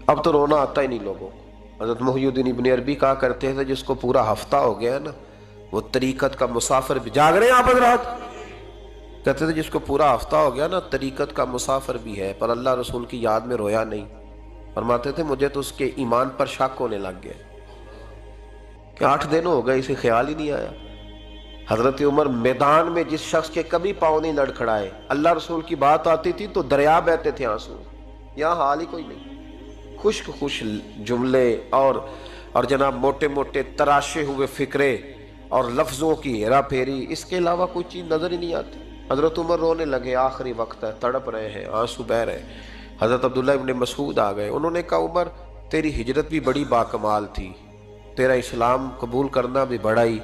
اب تو رونا آتا ہی نہیں لوگوں کو۔ حضرت محی الدین ابن عربی کہا کرتے تھے جس کو پورا ہفتہ ہو گیا ہے نا، وہ طریقت کا مسافر بھی، جاگ رہے ہیں آپ حضرات، کہتے تھے جس کو پورا ہفتہ ہو گیا نا طریقت کا مسافر بھی ہے، پر اللہ رسول کی یاد میں رویا نہیں۔ فرماتے تھے مجھے تو اس کے ایمان پر شک ہونے لگ گیا کہ 8 دن ہو گئے اسے خیال ہی نہیں آیا۔ حضرت عمر میدان میں جس شخص کے کبھی پاؤں نہیں لڑکھڑائے، اللہ رسول کی بات آتی تھی تو دریا بہتے تھے آنسو، یہاں حال ہی کوئی نہیں۔ خشک جملے اور جناب موٹے موٹے تراشے ہوئے فکرے اور لفظوں کی ہیرا پھیری، اس کے علاوہ کوئی چیز نظر ہی نہیں آتی۔ حضرت عمر رونے لگے، آخری وقت ہے، تڑپ رہے ہیں، آنسو بہہ رہے ہیں۔ حضرت عبداللہ ابن مسعود آ گئے، انہوں نے کہا عمر تیری ہجرت بھی بڑی باکمال تھی، تیرا اسلام قبول کرنا بھی بڑا ہی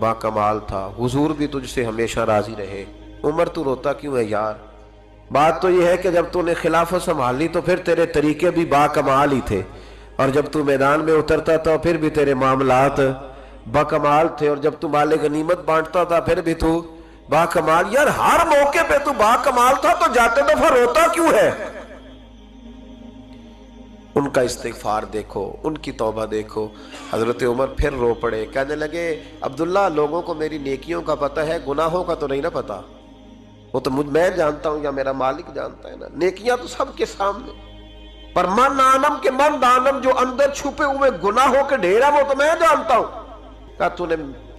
باکمال تھا، حضور بھی تجھ سے ہمیشہ راضی رہے۔ عمر تو روتا کیوں ہے یار؟ بات تو یہ ہے کہ جب تو نے خلافت سنبھالی تو پھر تیرے طریقے بھی باکمال ہی تھے، اور جب تو میدان میں اترتا تھا پھر بھی تیرے معاملات باکمال تھے، اور جب تو مال غنیمت بانٹتا تھا پھر بھی تو باکمال۔ یار ہر موقع پہ تو باکمال تھا تو جاتے دفعہ روتا کیوں ہے؟ ان کا استغفار دیکھو، ان کی توبہ دیکھو۔ حضرت عمر پھر رو پڑے، کہنے لگے عبداللہ لوگوں کو میری نیکیوں کا پتہ ہے، گناہوں کا تو نہیں نہ پتہ، وہ تو میں جانتا ہوں یا میرا مالک جانتا ہے نا، نیکیاں تو سب کے سامنے، پر من عالم کے من دانم جو اندر چھپے ہوئے گناہوں کے ڈھیر ہے وہ تو میں جانتا ہوں۔ کہا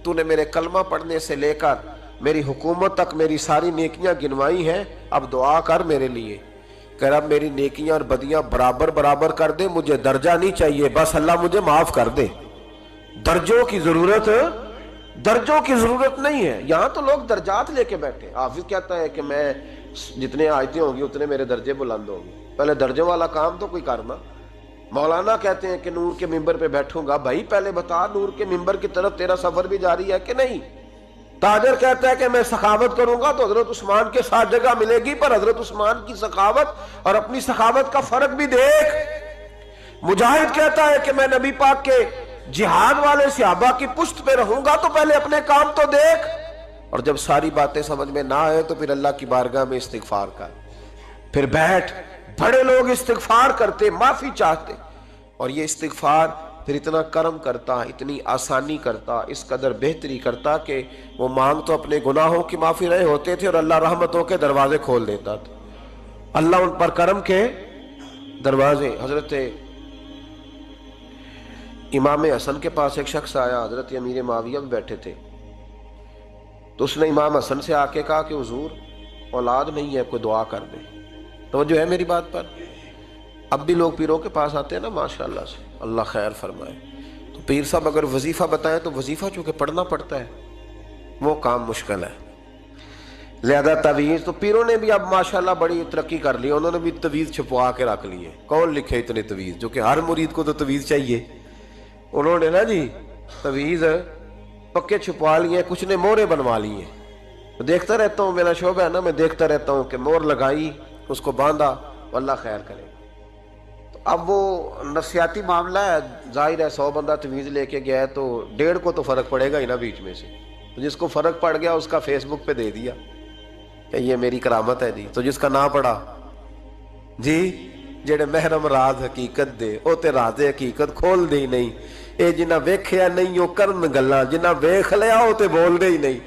تو نے میرے کلمہ پڑھنے سے لے کر میری حکومت تک میری ساری نیکیاں گنوائی ہیں، اب دعا کر میرے لیے کہ رب میری نیکیاں اور بدیاں برابر برابر کر دے، مجھے درجہ نہیں چاہیے، بس اللہ مجھے معاف کر دے۔ درجوں کی ضرورت نہیں ہے، یہاں تو لوگ درجات لے کے بیٹھے۔ حافظ کہتا ہے کہ میں جتنے آیتیں ہوں گی اتنے میرے درجے بلند ہوں گے، پہلے درجوں والا کام تو کوئی کرنا۔ مولانا کہتے ہیں کہ نور کے ممبر پہ بیٹھوں گا، بھائی پہلے بتا نور کے ممبر کی طرف تیرا سفر بھی جاری ہے کہ نہیں؟ تاجر کہتا ہے کہ میں سخاوت کروں گا تو حضرت عثمان کے ساتھ جگہ ملے گی، پر حضرت عثمان کی سخاوت اور اپنی سخاوت کا فرق بھی دیکھ۔ مجاہد کہتا ہے کہ میں نبی پاک کے جہاد والے صحابہ کی پشت پہ رہوں گا تو پہلے اپنے کام تو دیکھ، اور جب ساری باتیں سمجھ میں نہ آئے تو پھر اللہ کی بارگاہ میں استغفار کر، پھر بیٹھ۔ بڑے لوگ استغفار کرتے، معافی چاہتے، اور یہ استغفار پھر اتنا کرم کرتا، اتنی آسانی کرتا، اس قدر بہتری کرتا کہ وہ مانگ تو اپنے گناہوں کی معافی رہے ہوتے تھے اور اللہ رحمتوں کے دروازے کھول دیتا تھا، اللہ ان پر کرم کے دروازے۔ حضرت امام حسن کے پاس ایک شخص آیا، حضرت امیر معاویہ بھی بیٹھے تھے، تو اس نے امام حسن سے آ کے کہا کہ حضور اولاد نہیں ہے، کوئی دعا کر دے۔ توجہ ہے میری بات پر؟ اب بھی لوگ پیروں کے پاس آتے ہیں نا، ماشاءاللہ سے، اللہ خیر فرمائے، تو پیر صاحب اگر وظیفہ بتائیں تو وظیفہ چونکہ پڑھنا پڑتا ہے وہ کام مشکل ہے، زیادہ تعویذ تو پیروں نے بھی اب ماشاءاللہ بڑی ترقی کر لی، انہوں نے بھی تعویذ چھپوا کے رکھ لیے۔ کون لکھے اتنے تعویذ، جو کہ ہر مرید کو تو تعویذ چاہیے، انہوں نے نا جی تعویذ پکے چھپوا لیے، کچھ نے مورے بنوا لیے۔ دیکھتا رہتا ہوں، میرا شعبہ ہے نا، میں دیکھتا رہتا ہوں کہ مور لگائی، اس کو باندھا، اللہ خیر کرے۔ اب وہ نفسیاتی معاملہ ہے، ظاہر ہے 100 بندہ تعویذ لے کے گیا ہے تو 1.5 کو تو فرق پڑے گا ہی نا بیچ میں سے، تو جس کو فرق پڑ گیا اس کا فیس بک پہ دے دیا کہ یہ میری کرامت ہے جی، تو جس کا نہ پڑا جی جڑے محرم راز حقیقت دے او تے راز حقیقت کھول دے ہی نہیں، اے جنہ ویکھیا نہیں او کرن گلاں، جنہ ویکھ لیا او تے بول دے ہی نہیں۔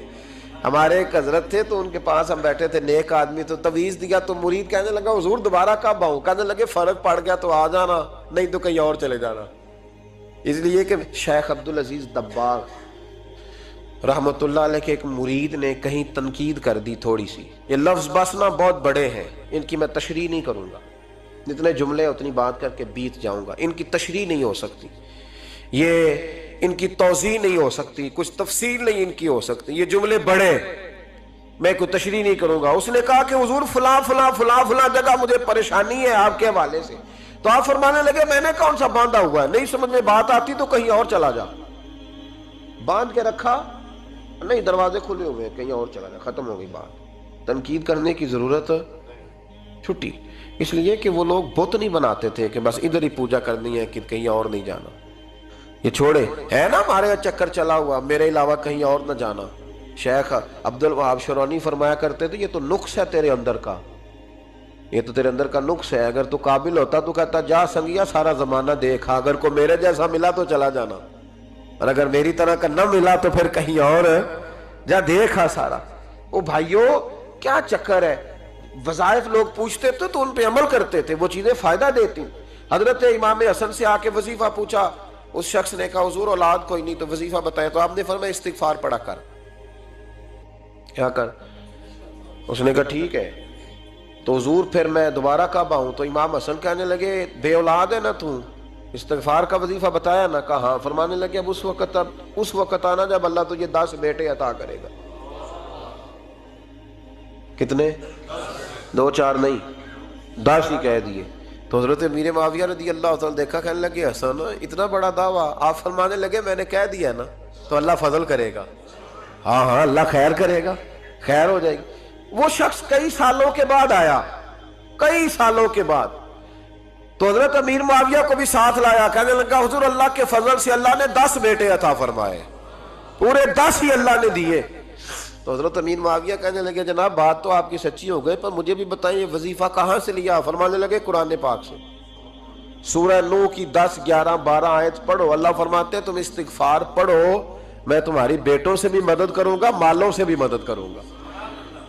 ہمارے ایک حضرت تھے تو ان کے پاس ہم بیٹھے تھے، نیک آدمی، تو تعویذ دیا تو مرید کہنے لگا حضور دوبارہ کب آؤں؟ کہنے لگے فرق پڑ گیا تو آ جانا، نہیں تو کہیں اور چلے جانا۔ اس لیے کہ شیخ عبدالعزیز دباغ رحمت اللہ علیہ کے ایک مرید نے کہیں تنقید کر دی تھوڑی سی، یہ لفظ بس نہ بہت بڑے ہیں، ان کی میں تشریح نہیں کروں گا، جتنے جملے اتنی بات کر کے بیت جاؤں گا، ان کی تشریح نہیں ہو سکتی، یہ ان کی توضیح نہیں ہو سکتی، کچھ تفصیل نہیں ان کی ہو سکتی، یہ جملے بڑے، میں کوئی تشریح نہیں کروں گا۔ اس نے کہا کہ حضور فلاں فلاں فلاں فلاں جگہ مجھے پریشانی ہے آپ کے حوالے سے، تو آپ فرمانے لگے میں نے کون سا باندھا ہوا ہے، نہیں سمجھ میں بات آتی تو کہیں اور چلا جا، باندھ کے رکھا نہیں، دروازے کھلے ہوئے کہیں اور چلا جا، ختم ہو گئی بات۔ تنقید کرنے کی ضرورت چھٹی، اس لیے کہ وہ لوگ بت نہیں بناتے تھے کہ بس ادھر ہی پوجا کرنی ہے کہ کہیں اور نہیں جانا، یہ چھوڑے ہے نا ہمارے چکر چلا ہوا، میرے علاوہ کہیں اور نہ جانا، شیخ عبد الوہاب شرونی فرمایا کرتے تھے یہ تو نقص ہے تیرے اندر کا، یہ تو تیرے اندر کا نقص ہے، اگر تو قابل ہوتا تو کہتا جا سنگیا سارا زمانہ دیکھا، اگر کو میرے جیسا ملا تو چلا جانا، اور اگر میری طرح کا نہ ملا تو پھر کہیں اور جا دیکھا سارا۔ او بھائیو کیا چکر ہے، وظائف لوگ پوچھتے تھے تو ان پہ عمل کرتے تھے، وہ چیزیں فائدہ دیتی۔ حضرت امام حسن سے آ کے وظیفہ پوچھا، اس شخص نے کہا حضور اولاد کوئی نہیں تو وظیفہ بتائے، تو آپ نے فرمایا استغفار پڑھا کر۔ کیا کر؟ اس نے کہا ٹھیک ہے۔ تو حضور پھر میں دوبارہ کب آؤں؟ تو امام حسن کہنے لگے بے اولاد ہے نا تو، استغفار کا وظیفہ بتایا نا؟ کہا ہاں۔ فرمانے لگے اب اس وقت آنا جب اللہ تجھے 10 بیٹے عطا کرے گا۔ کتنے؟ 2 4 نہیں، 10 ہی کہہ دیے۔ تو حضرت امیر معاویہ رضی اللہ تعالیٰ دیکھا، کہنے لگے حسن اتنا بڑا دعویٰ؟ آپ فرمانے لگے میں نے کہہ دیا نا تو اللہ فضل کرے گا۔ ہاں ہاں اللہ خیر کرے گا، خیر ہو جائے گی۔ وہ شخص کئی سالوں کے بعد آیا، کئی سالوں کے بعد، تو حضرت امیر معاویہ کو بھی ساتھ لایا، کہنے لگا حضور اللہ کے فضل سے اللہ نے 10 بیٹے عطا فرمائے، پورے 10 ہی اللہ نے دیے۔ تو حضرت امیر معاویہ کہنے لگے جناب بات تو آپ کی سچی ہو گئی، پر مجھے بھی بتائیں یہ وظیفہ کہاں سے لیا؟ فرمانے لگے قرآن پاک سے، سورہ نوح کی 10 11 12 آیت پڑھو۔ اللہ فرماتے ہیں تم استغفار پڑھو، میں تمہاری بیٹوں سے بھی مدد کروں گا، مالوں سے بھی مدد کروں گا۔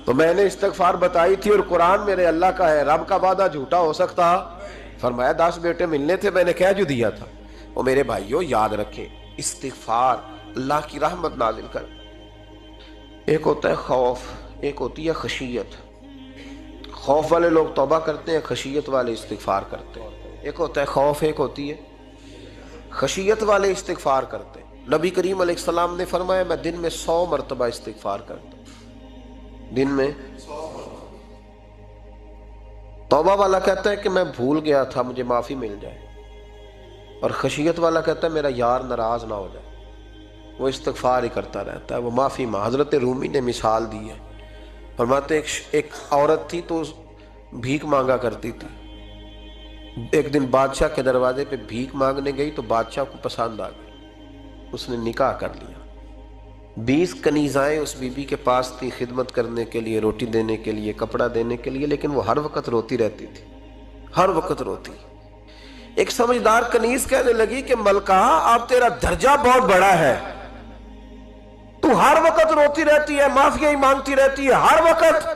تو میں نے استغفار بتائی تھی، اور قرآن میرے اللہ کا ہے، رب کا وعدہ جھوٹا ہو سکتا؟ فرمایا 10 بیٹے ملنے تھے، میں نے کہہ جو دیا تھا۔ وہ میرے بھائیوں یاد رکھیں، استغفار اللہ کی رحمت نازل کر۔ ایک ہوتا ہے خوف، ایک ہوتی ہے خشیت۔ خوف والے لوگ توبہ کرتے ہیں، خشیت والے استغفار کرتے ہیں۔ ایک ہوتا ہے خوف، ایک ہوتی ہے خشیت والے استغفار کرتے ہیں۔ نبی کریم علیہ السلام نے فرمایا میں دن میں 100 مرتبہ استغفار کرتا ہوں، دن میں۔ توبہ والا کہتا ہے کہ میں بھول گیا تھا، مجھے معافی مل جائے، اور خشیت والا کہتا ہے میرا یار ناراض نہ ہو جائے، وہ استغفار ہی کرتا رہتا ہے، وہ معافی حضرت رومی نے مثال دی ہے، فرماتے ایک عورت تھی تو بھیک مانگا کرتی تھی، ایک دن بادشاہ کے دروازے پہ بھیک مانگنے گئی تو بادشاہ کو پسند آ گئی، اس نے نکاح کر لیا۔ 20 کنیزائیں اس بی بی کے پاس تھی خدمت کرنے کے لیے، روٹی دینے کے لیے، کپڑا دینے کے لیے، لیکن وہ ہر وقت روتی رہتی تھی، ہر وقت روتی۔ ایک سمجھدار کنیز کہنے لگی کہ ملکہ اب تیرا درجہ بہت بڑا ہے، تو ہر وقت روتی رہتی ہے، معافیاں ہی مانگتی رہتی ہے ہر وقت،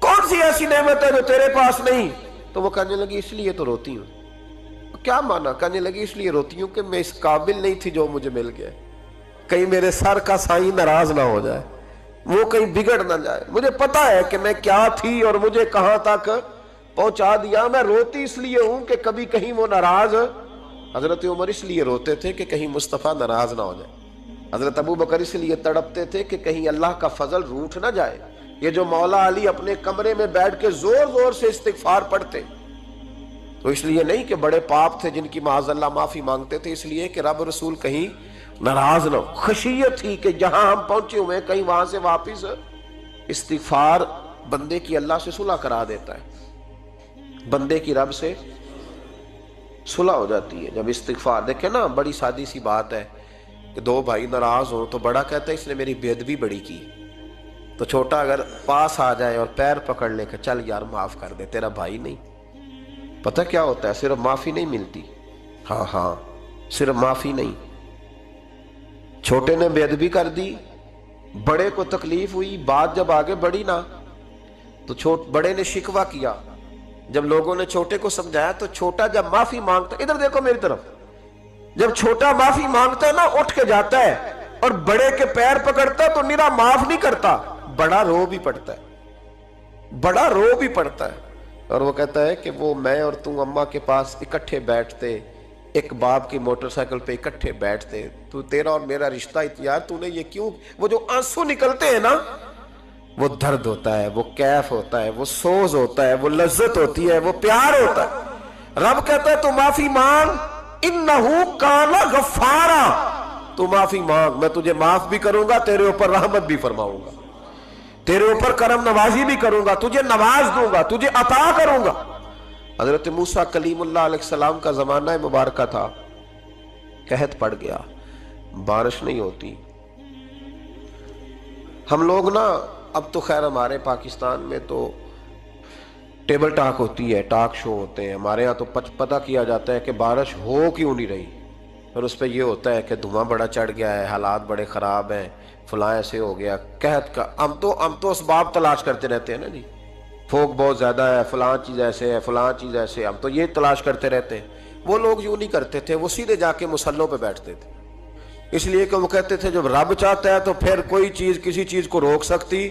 کون سی ایسی نعمت ہے جو تیرے پاس نہیں؟ تو وہ کہنے لگی اس لیے تو روتی ہوں۔ کیا مانا؟ کہنے لگی اس لیے روتی ہوں کہ میں اس قابل نہیں تھی جو مجھے مل گیا، کہیں میرے سر کا سائیں ناراض نہ ہو جائے، وہ کہیں بگڑ نہ جائے، مجھے پتا ہے کہ میں کیا تھی اور مجھے کہاں تک پہنچا دیا، میں روتی اس لیے ہوں کہ کبھی کہیں وہ ناراض۔ حضرت عمر اس لیے روتے تھے کہ کہیں مصطفیٰ ناراض نہ ہو جائے، حضرت ابو بکر اس لیے تڑپتے تھے کہ کہیں اللہ کا فضل روٹھ نہ جائے۔ یہ جو مولا علی اپنے کمرے میں بیٹھ کے زور زور سے استغفار پڑھتے، تو اس لیے نہیں کہ بڑے پاپ تھے جن کی معاذ اللہ معافی مانگتے تھے، اس لیے کہ رب رسول کہیں ناراض نہ ہو۔ خشیت تھی کہ جہاں ہم پہنچے ہوئے کہیں وہاں سے واپس۔ استغفار بندے کی اللہ سے صلح کرا دیتا ہے، بندے کی رب سے صلح ہو جاتی ہے جب استغفار۔ دیکھیں نا بڑی سادی سی بات ہے کہ 2 بھائی ناراض ہوں تو بڑا کہتا ہے اس نے میری بے ادبی بڑی کی، تو چھوٹا اگر پاس آ جائے اور پیر پکڑ لے کہ چل یار معاف کر دے، تیرا بھائی نہیں۔ پتہ کیا ہوتا ہے؟ صرف معافی نہیں ملتی، ہاں صرف معافی نہیں، چھوٹے نے بے ادبی کر دی، بڑے کو تکلیف ہوئی، بات جب آگے بڑھی نا تو بڑے نے شکوہ کیا، جب لوگوں نے چھوٹے کو سمجھایا تو چھوٹا جب معافی مانگتا، ادھر دیکھو میری طرف، جب چھوٹا معافی مانگتا ہے نا اٹھ کے جاتا ہے اور بڑے کے پیر پکڑتا ہے تو میرا معاف نہیں کرتا، بڑا رو بھی پڑتا ہے، بڑا رو بھی پڑتا ہے، اور وہ کہتا ہے کہ وہ میں اور تم اماں کے پاس اکٹھے بیٹھتے، ایک باپ کی موٹر سائیکل پہ اکٹھے بیٹھتے، تو تیرا اور میرا رشتہ یار تو نے یہ کیوں؟ وہ جو آنسو نکلتے ہیں نا وہ درد ہوتا ہے، وہ کیف ہوتا ہے، وہ سوز ہوتا ہے، وہ لذت ہوتی ہے، وہ پیار ہوتا ہے۔ رب کہتا ہے تو معافی مانگ، انہو کان غفارا، تو معافی مانگ، میں تجھے معاف بھی کروں گا، تیرے اوپر رحمت بھی فرماؤں گا، تیرے اوپر کرم نوازی بھی کروں گا، تجھے نواز دوں گا، تجھے عطا کروں گا۔ حضرت موسیٰ کلیم اللہ علیہ السلام کا زمانہ مبارکہ تھا، قحط پڑ گیا، بارش نہیں ہوتی، ہم لوگ نا اب تو خیر ہمارے پاکستان میں تو ٹیبل ٹاک ہوتی ہے، ٹاک شو ہوتے ہیں، ہمارے ہاں تو پتہ کیا جاتا ہے کہ بارش ہو کیوں نہیں رہی، اور اس پہ یہ ہوتا ہے کہ دھواں بڑا چڑھ گیا ہے، حالات بڑے خراب ہیں، فلاں ایسے ہو گیا، قحط کا ہم تو اسباب تلاش کرتے رہتے ہیں نا جی، پھوک بہت زیادہ ہے، فلاں چیز ایسے ہے، فلاں چیز ایسے، ہم تو یہ تلاش کرتے رہتے ہیں۔ وہ لوگ یوں نہیں کرتے تھے، وہ سیدھے جا کے مصلوں پہ بیٹھتے تھے، اس لیے کہ وہ کہتے تھے جب رب چاہتا ہے تو پھر کوئی چیز کسی چیز کو روک سکتی،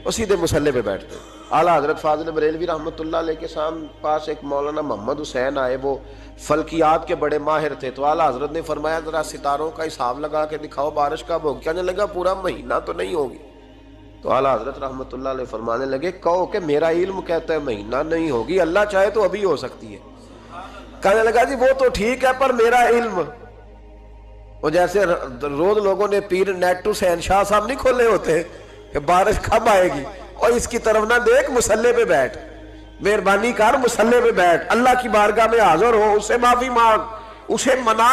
وہ سیدھے مصلے پہ بیٹھتے۔ اعلیٰ حضرت فاضل بریلوی رحمۃ اللہ علیہ کے پاس ایک مولانا محمد حسین آئے، وہ فلکیات کے بڑے ماہر تھے، تو اعلیٰ حضرت نے فرمایا ذرا ستاروں کا حساب لگا کے دکھاؤ بارش کب ہوگی؟ کہنے لگا پورا مہینہ تو نہیں ہوگی۔ تو اعلیٰ حضرت رحمۃ اللہ علیہ فرمانے لگے کہو کہ میرا علم کہتا ہے مہینہ نہیں ہوگی، اللہ چاہے تو ابھی ہو سکتی ہے۔ کہنے لگا جی وہ تو ٹھیک ہے پر میرا علم، وہ جیسے روز لوگوں نے پیر نیٹ ٹو حسین شاہ صاحب نہیں کھولے ہوتے کہ بارش کب آئے گی، اور اس کی طرف نہ دیکھ، مصلے پہ بیٹھ، مہربانی کر مصلے پہ بیٹھ، اللہ کی بارگاہ میں حاضر ہو، اسے معافی مانگ، اسے منا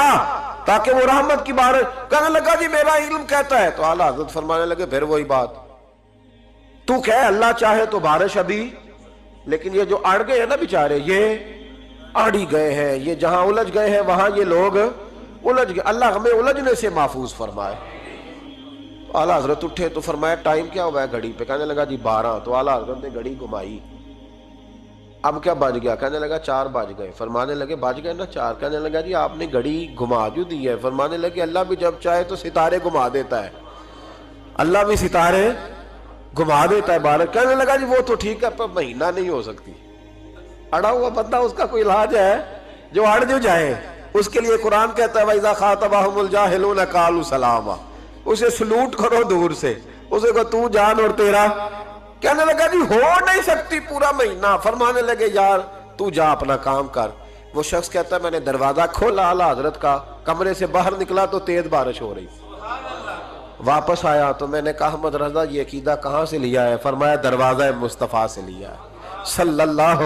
تاکہ وہ رحمت کی بارش۔ کہنے لگا جی میرا علم کہتا ہے۔ تو اعلیٰ حضرت فرمانے لگے پھر وہی بات، تو کہ اللہ چاہے تو بارش ابھی، لیکن یہ جو اڑ گئے ہیں نا بیچارے، یہ اڑی گئے ہیں، یہ جہاں الجھ گئے ہیں وہاں یہ لوگ الجھ گئے، اللہ ہمیں الجھنے سے محفوظ فرمائے۔ اعلیٰ حضرت اٹھے تو فرمایا ٹائم کیا ہوا ہے گھڑی پہ؟ کہنے لگا جی 12۔ تو اعلیٰ حضرت نے گھڑی گھمائی، اب کیا بج گیا؟ کہنے لگا 4 بج گئے۔ فرمانے لگے بج گئے نا 4؟ کہنے لگا جی آپ نے گھڑی گھما جو دی ہے۔ فرمانے لگے اللہ بھی جب چاہے تو ستارے گھما دیتا ہے، اللہ بھی ستارے گھما دیتا ہے بارش۔ کہنے لگا جی وہ تو ٹھیک ہے پر مہینہ نہیں ہو سکتی۔ اڑا ہوا بندہ، اس کا کوئی علاج ہے؟ جو اڑ جو جائے اس کے لیے قرآن کہتا ہے وَإِذَا خَاطَبَهُمُ الْجَاهِلُونَ قَالُوا سَلَامًا، اسے سلوٹ کرو دور سے، اسے کو تو جان اور تیرا۔ کہنے لگا جی ہو نہیں سکتی پورا مہینہ۔ فرمانے لگے یار تو جا اپنا کام کر۔ وہ شخص کہتا ہے میں نے دروازہ کھولا اعلیٰ حضرت کا، کمرے سے باہر نکلا تو تیز بارش ہو رہی، واپس آیا تو میں نے کہا احمد رضا یہ عقیدہ کہاں سے لیا ہے؟ فرمایا دروازہ مصطفیٰ سے لیا ہے صلی اللہ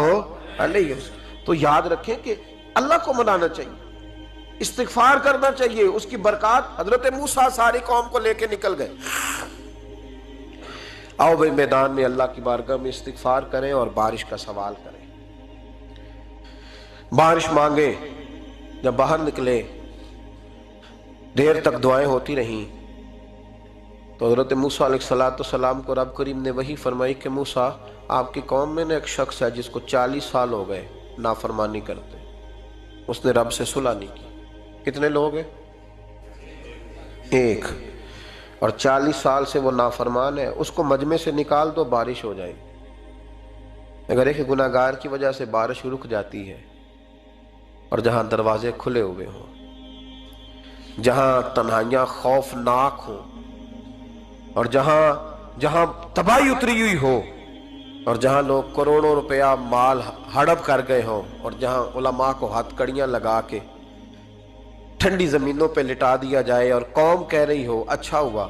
علیہ وسلم۔ تو یاد رکھیں کہ اللہ کو منانا چاہیے، استغفار کرنا چاہیے، اس کی برکات۔ حضرت موسیٰ ساری قوم کو لے کے نکل گئے۔ آؤ بھائی میدان میں اللہ کی بارگاہ میں استغفار کریں اور بارش کا سوال کریں، بارش مانگے۔ جب باہر نکلے دیر تک دعائیں ہوتی رہیں تو حضرت موسیٰ علیہ السلام کو رب کریم نے وحی فرمائی کہ موسیٰ آپ کی قوم میں نے ایک شخص ہے جس کو 40 سال ہو گئے نافرمانی کرتے، اس نے رب سے صلح نہیں کی۔ کتنے لوگ ہیں؟ ایک، اور 40 سال سے وہ نافرمان ہے، اس کو مجمع سے نکال دو بارش ہو جائے گی۔ اگر ایک گناہ گار کی وجہ سے بارش رک جاتی ہے، اور جہاں دروازے کھلے ہوئے ہوں، جہاں تنہائیاں خوفناک ہوں، اور جہاں تباہی اتری ہوئی ہو، اور جہاں لوگ کروڑوں روپیہ مال ہڑپ کر گئے ہوں، اور جہاں علماء کو ہتھ کڑیاں لگا کے ٹھنڈی زمینوں پہ لٹا دیا جائے، اور قوم کہہ رہی ہو اچھا ہوا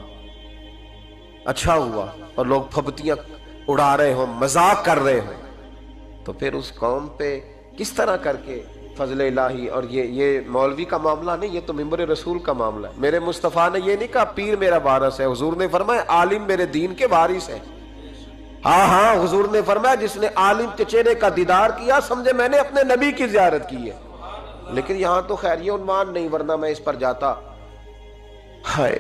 اچھا ہوا، اور لوگ پھبتیاں اڑا رہے ہوں، مذاق کر رہے ہوں، تو پھر اس قوم پہ کس طرح کر کے فضل الہی۔ اور یہ مولوی کا معاملہ نہیں، یہ تو ممبر رسول کا معاملہ ہے۔ میرے مصطفیٰ نے یہ نہیں کہا پیر میرا وارث ہے، حضور نے فرمایا عالم میرے دین کے وارث ہے۔ ہاں حضور نے فرمایا جس نے عالم کے چہرے کا دیدار کیا سمجھے میں نے اپنے نبی کی زیارت کی ہے۔ لیکن یہاں تو خیر یہ عنوان نہیں، ورنہ میں اس پر جاتا۔ ہائے،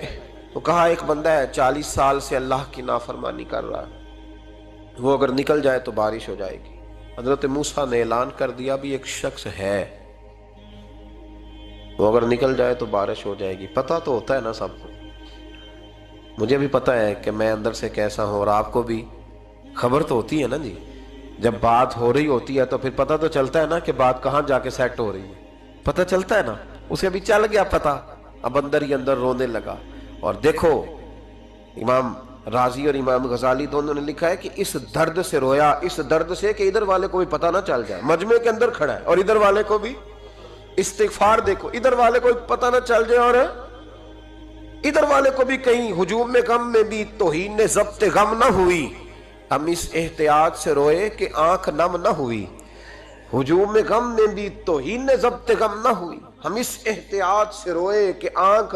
تو کہا ایک بندہ ہے 40 سال سے اللہ کی نافرمانی کر رہا ہے، وہ اگر نکل جائے تو بارش ہو جائے گی۔ حضرت موسیٰ نے اعلان کر دیا بھی ایک شخص ہے، وہ اگر نکل جائے تو بارش ہو جائے گی۔ پتہ تو ہوتا ہے نا سب کو، مجھے بھی پتہ ہے کہ میں اندر سے کیسا ہوں، اور آپ کو بھی خبر تو ہوتی ہے نا جی۔ جب بات ہو رہی ہوتی ہے تو پھر پتہ تو چلتا ہے نا کہ بات کہاں جا کے سیٹ ہو رہی ہے، پتہ چلتا ہے نا۔ اسے بھی چل گیا پتہ، اب اندر ہی اندر رونے لگا۔ اور دیکھو امام رازی اور امام غزالی دونوں نے لکھا ہے کہ اس درد سے رویا، اس درد سے کہ ادھر والے کو بھی پتہ نہ چل جائے، مجمع کے اندر کھڑا ہے اور ادھر والے کو بھی استغفار، دیکھو ادھر والے کو پتہ نہ چل جائے اور ادھر والے کو بھی کہیں ہجوم میں غم میں بھی توہین نے ضبط غم نہ ہوئی۔ ہم اس احتیاط سے روئے کہ آنکھ نم نہ ہوئی، ہجوم میں غم میں بھی توہین نے ضبط غم نہ ہوئی۔ ہم اس احتیاط سے روئے کہ آنکھ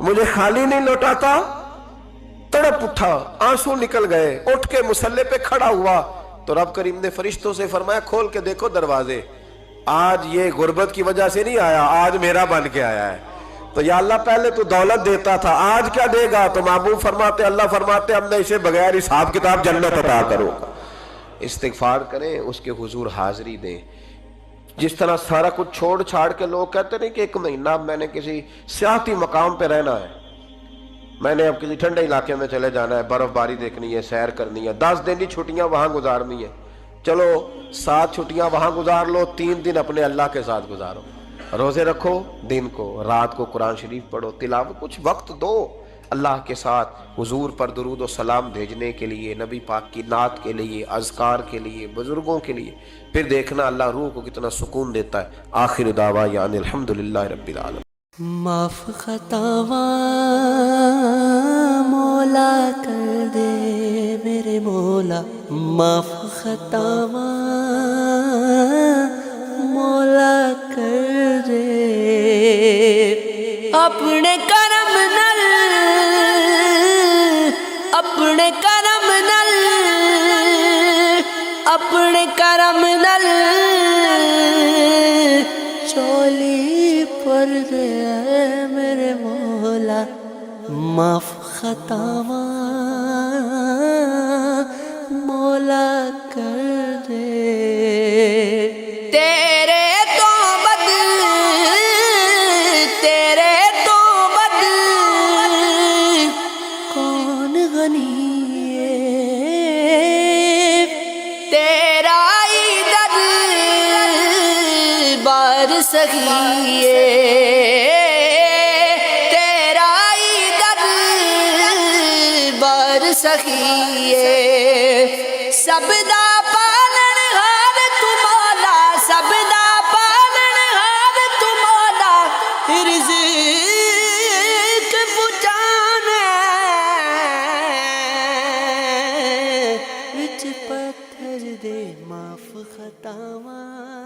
مجھے خالی نہیں لوٹاتا. تڑپ اٹھا, آنسو نکل گئے, اٹھ کے مصلے پہ کھڑا ہوا تو رب کریم نے فرشتوں سے فرمایا کھول کے دیکھو دروازے, آج یہ غربت کی وجہ سے نہیں آیا, آج میرا بن کے آیا ہے. تو یا اللہ پہلے تو دولت دیتا تھا, آج کیا دے گا؟ تو محبوب فرماتے, اللہ فرماتے اب میں اسے بغیر حساب کتاب جنت عطا کروں گا. استغفار کریں, اس کے حضور حاضری دیں. جس طرح سارا کچھ چھوڑ چھاڑ کے لوگ کہتے ہیں کہ 1 مہینہ میں نے کسی سیاحتی مقام پہ رہنا ہے, میں نے اب کسی ٹھنڈے علاقے میں چلے جانا ہے, برف باری دیکھنی ہے, سیر کرنی ہے, 10 دن کی چھٹیاں وہاں گزارنی ہے. چلو 7 چھٹیاں وہاں گزار لو, 3 دن اپنے اللہ کے ساتھ گزارو. روزے رکھو, دن کو رات کو قرآن شریف پڑھو, تلاوت, کچھ وقت دو اللہ کے ساتھ حضور پر درود و سلام بھیجنے کے لیے, نبی پاک کی نعت کے لیے, اذکار کے لیے, بزرگوں کے لیے. پھر دیکھنا اللہ روح کو کتنا سکون دیتا ہے. آخر دعوانا ان الحمدللہ رب العالمین. معاف خطاواں مولا کر دے میرے مولا, معاف خطاواں مولا کر دے. اپنے کرم نال, اپنے کرم نال, اپنے کرم نال چولی پر دے میرے مولا. معاف خطاواں مولا کر دے. تیرے تو بد, تیرے تو بد کون غنی ہے, تیرا ہی در بار سخی ہے, تیرا ہی در بار سخی ہے. سب دا پالن ہار تو مولا, سب دا پالن ہار تو مولا, رزق پہنچانا وچ پتھر دے. معاف خطاواں